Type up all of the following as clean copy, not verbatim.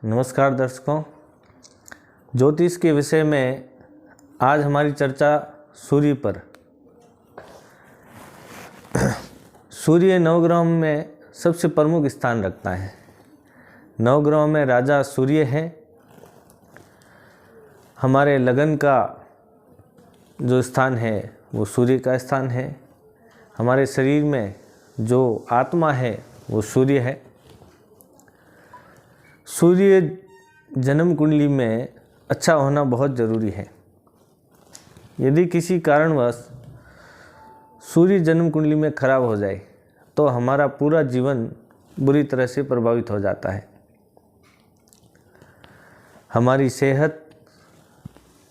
नमस्कार दर्शकों, ज्योतिष के विषय में आज हमारी चर्चा सूर्य पर। सूर्य नवग्रहों में सबसे प्रमुख स्थान रखता है। नवग्रहों में राजा सूर्य है। हमारे लगन का जो स्थान है वो सूर्य का स्थान है। हमारे शरीर में जो आत्मा है वो सूर्य है। सूर्य जन्म कुंडली में अच्छा होना बहुत ज़रूरी है। यदि किसी कारणवश सूर्य जन्म कुंडली में खराब हो जाए तो हमारा पूरा जीवन बुरी तरह से प्रभावित हो जाता है। हमारी सेहत,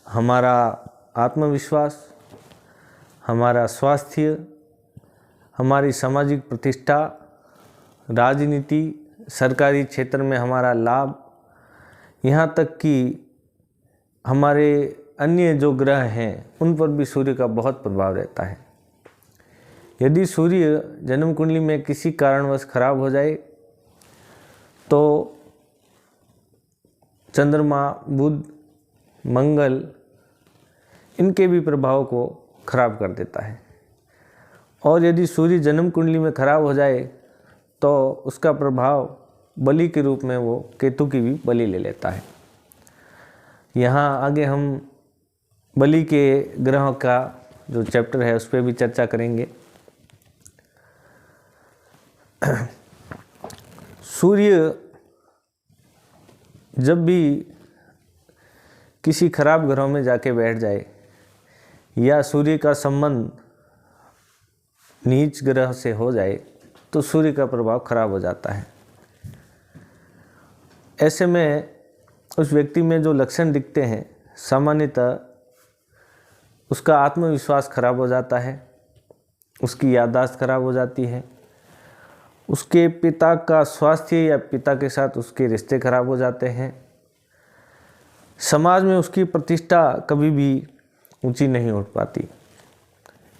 हमारा आत्मविश्वास, हमारा स्वास्थ्य, हमारी सामाजिक प्रतिष्ठा, राजनीति, सरकारी क्षेत्र में हमारा लाभ, यहाँ तक कि हमारे अन्य जो ग्रह हैं उन पर भी सूर्य का बहुत प्रभाव रहता है। यदि सूर्य जन्म कुंडली में किसी कारणवश खराब हो जाए तो चंद्रमा, बुध, मंगल इनके भी प्रभाव को खराब कर देता है। और यदि सूर्य जन्म कुंडली में खराब हो जाए तो उसका प्रभाव बलि के रूप में वो केतु की भी बलि ले लेता है। यहाँ आगे हम बलि के ग्रहों का जो चैप्टर है उस पर भी चर्चा करेंगे। सूर्य जब भी किसी खराब ग्रहों में जाके बैठ जाए या सूर्य का संबंध नीच ग्रह से हो जाए तो सूर्य का प्रभाव खराब हो जाता है। ऐसे में उस व्यक्ति में जो लक्षण दिखते हैं, सामान्यतः उसका आत्मविश्वास खराब हो जाता है, उसकी याददाश्त खराब हो जाती है, उसके पिता का स्वास्थ्य या पिता के साथ उसके रिश्ते खराब हो जाते हैं, समाज में उसकी प्रतिष्ठा कभी भी ऊंची नहीं उठ पाती।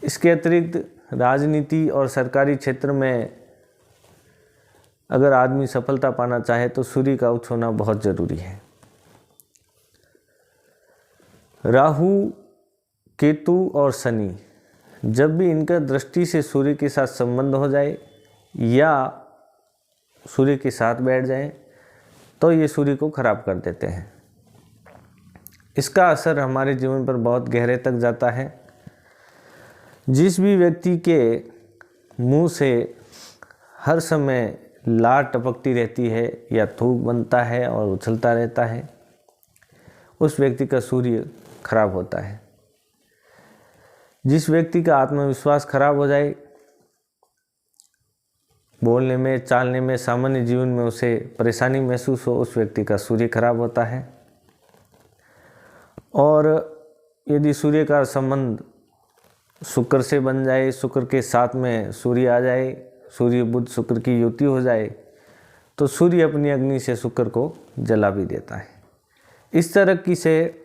इसके अतिरिक्त राजनीति और सरकारी क्षेत्र में अगर आदमी सफलता पाना चाहे तो सूर्य का उच्च होना बहुत ज़रूरी है। राहु, केतु और शनि जब भी इनका दृष्टि से सूर्य के साथ संबंध हो जाए या सूर्य के साथ बैठ जाए तो ये सूर्य को खराब कर देते हैं। इसका असर हमारे जीवन पर बहुत गहरे तक जाता है। जिस भी व्यक्ति के मुंह से हर समय लार टपकती रहती है या थूक बनता है और उछलता रहता है, उस व्यक्ति का सूर्य खराब होता है। जिस व्यक्ति का आत्मविश्वास खराब हो जाए, बोलने में, चालने में, सामान्य जीवन में उसे परेशानी महसूस हो, उस व्यक्ति का सूर्य खराब होता है। और यदि सूर्य का संबंध शुक्र से बन जाए, शुक्र के साथ में सूर्य आ जाए, सूर्य बुध शुक्र की युति हो जाए तो सूर्य अपनी अग्नि से शुक्र को जला भी देता है। इस तरह की से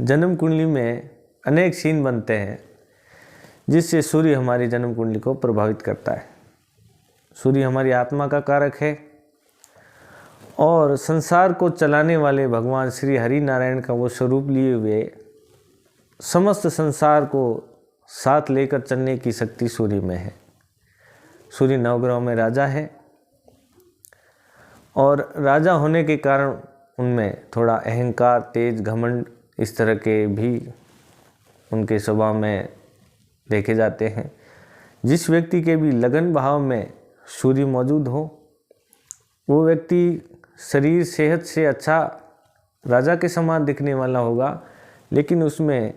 जन्म कुंडली में अनेक सीन बनते हैं जिससे सूर्य हमारी जन्म कुंडली को प्रभावित करता है। सूर्य हमारी आत्मा का कारक है और संसार को चलाने वाले भगवान श्री हरि नारायण का वो स्वरूप लिए हुए समस्त संसार को साथ लेकर चलने की शक्ति सूर्य में है। सूर्य नवग्रहों में राजा है और राजा होने के कारण उनमें थोड़ा अहंकार, तेज, घमंड इस तरह के भी उनके स्वभाव में देखे जाते हैं। जिस व्यक्ति के भी लगन भाव में सूर्य मौजूद हो वो व्यक्ति शरीर सेहत से अच्छा राजा के समान दिखने वाला होगा, लेकिन उसमें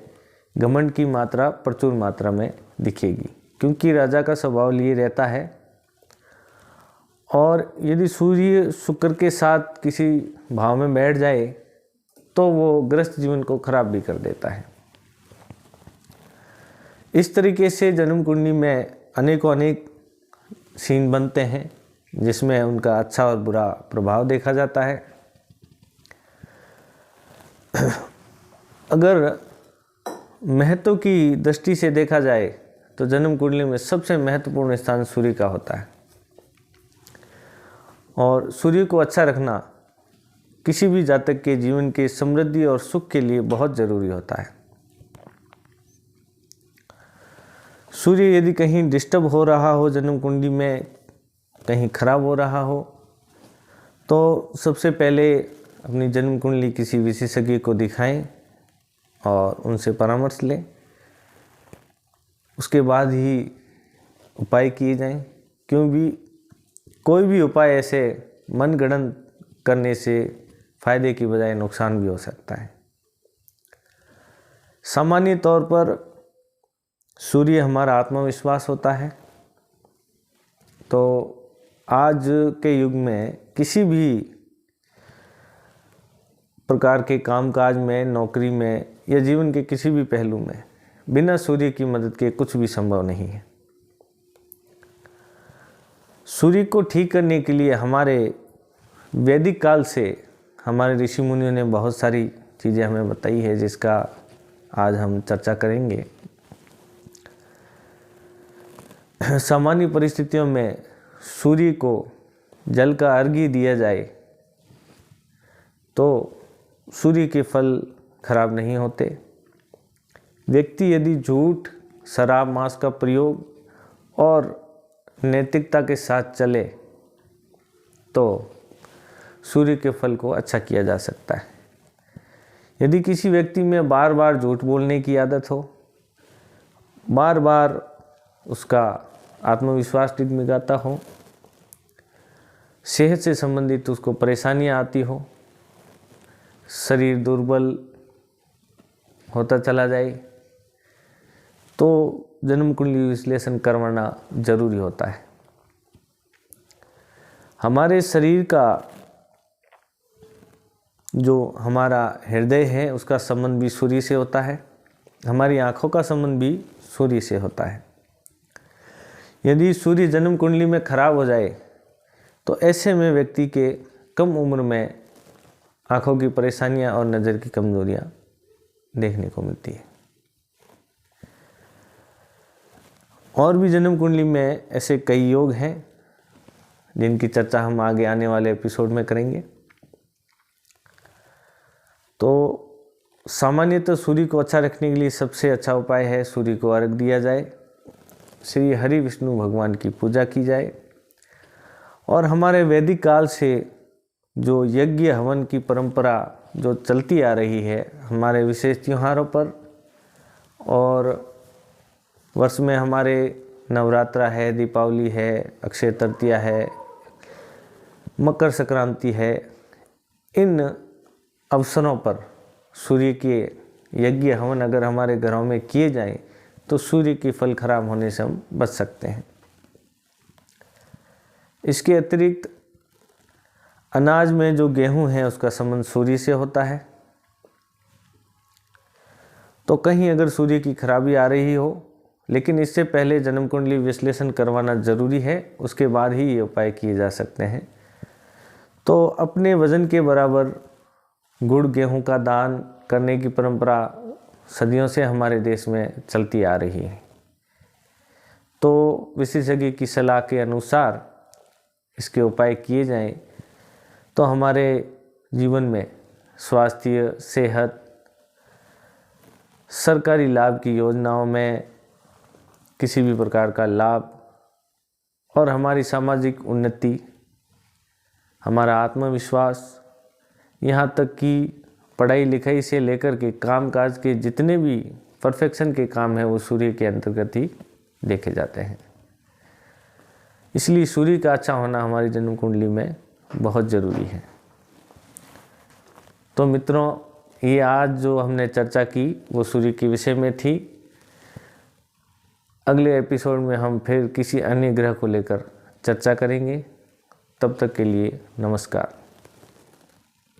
घमंड की मात्रा प्रचुर मात्रा में दिखेगी क्योंकि राजा का स्वभाव लिए रहता है। और यदि सूर्य शुक्र के साथ किसी भाव में बैठ जाए तो वो ग्रस्त जीवन को खराब भी कर देता है। इस तरीके से जन्म कुंडली में अनेकों अनेक सीन बनते हैं जिसमें उनका अच्छा और बुरा प्रभाव देखा जाता है। अगर महत्व की दृष्टि से देखा जाए तो जन्म कुंडली में सबसे महत्वपूर्ण स्थान सूर्य का होता है। और सूर्य को अच्छा रखना किसी भी जातक के जीवन के समृद्धि और सुख के लिए बहुत जरूरी होता है। सूर्य यदि कहीं डिस्टर्ब हो रहा हो, जन्म कुंडली में कहीं खराब हो रहा हो, तो सबसे पहले अपनी जन्म कुंडली किसी विशेषज्ञ को दिखाएं और उनसे परामर्श लें। उसके बाद ही उपाय किए जाएं, क्योंकि कोई भी उपाय ऐसे मनगढ़ंत करने से फायदे की बजाय नुकसान भी हो सकता है। सामान्य तौर पर सूर्य हमारा आत्मविश्वास होता है, तो आज के युग में किसी भी प्रकार के कामकाज में, नौकरी में या जीवन के किसी भी पहलू में बिना सूर्य की मदद के कुछ भी संभव नहीं है। सूर्य को ठीक करने के लिए हमारे वैदिक काल से हमारे ऋषि मुनियों ने बहुत सारी चीज़ें हमें बताई है, जिसका आज हम चर्चा करेंगे। सामान्य परिस्थितियों में सूर्य को जल का अर्घ्य दिया जाए तो सूर्य के फल खराब नहीं होते। व्यक्ति यदि झूठ, शराब, मांस का प्रयोग और नैतिकता के साथ चले तो सूर्य के फल को अच्छा किया जा सकता है। यदि किसी व्यक्ति में बार बार झूठ बोलने की आदत हो, बार बार उसका आत्मविश्वास डिगमिगाता हो, सेहत से संबंधित उसको परेशानियां आती हो, शरीर दुर्बल होता चला जाए, तो जन्म कुंडली विश्लेषण करवाना जरूरी होता है। हमारे शरीर का जो हमारा हृदय है उसका संबंध भी सूर्य से होता है। हमारी आँखों का संबंध भी सूर्य से होता है। यदि सूर्य जन्म कुंडली में खराब हो जाए तो ऐसे में व्यक्ति के कम उम्र में आँखों की परेशानियां और नज़र की कमजोरियां देखने को मिलती है। और भी जन्म कुंडली में ऐसे कई योग हैं जिनकी चर्चा हम आगे आने वाले एपिसोड में करेंगे। तो सामान्यतः सूर्य को अच्छा रखने के लिए सबसे अच्छा उपाय है सूर्य को अर्घ दिया जाए, श्री हरि विष्णु भगवान की पूजा की जाए और हमारे वैदिक काल से जो यज्ञ हवन की परंपरा जो चलती आ रही है हमारे विशेष त्योहारों पर, और वर्ष में हमारे नवरात्रा है, दीपावली है, अक्षय तृतीया है, मकर संक्रांति है, इन अवसरों पर सूर्य के यज्ञ हवन अगर हमारे घरों में किए जाएं तो सूर्य के फल खराब होने से हम बच सकते हैं। इसके अतिरिक्त अनाज में जो गेहूं है उसका संबंध सूर्य से होता है, तो कहीं अगर सूर्य की खराबी आ रही हो, लेकिन इससे पहले जन्म कुंडली विश्लेषण करवाना जरूरी है, उसके बाद ही ये उपाय किए जा सकते हैं। तो अपने वजन के बराबर गुड़ गेहूं का दान करने की परंपरा सदियों से हमारे देश में चलती आ रही है। तो विशेषज्ञ की सलाह के अनुसार इसके उपाय किए जाएं तो हमारे जीवन में स्वास्थ्य, सेहत, सरकारी लाभ की योजनाओं में किसी भी प्रकार का लाभ और हमारी सामाजिक उन्नति, हमारा आत्मविश्वास, यहाँ तक कि पढ़ाई लिखाई से लेकर के कामकाज के जितने भी परफेक्शन के काम हैं वो सूर्य के अंतर्गत ही देखे जाते हैं। इसलिए सूर्य का अच्छा होना हमारी जन्म कुंडली में बहुत ज़रूरी है। तो मित्रों, ये आज जो हमने चर्चा की वो सूर्य के विषय में थी। अगले एपिसोड में हम फिर किसी अन्य ग्रह को लेकर चर्चा करेंगे। तब तक के लिए नमस्कार।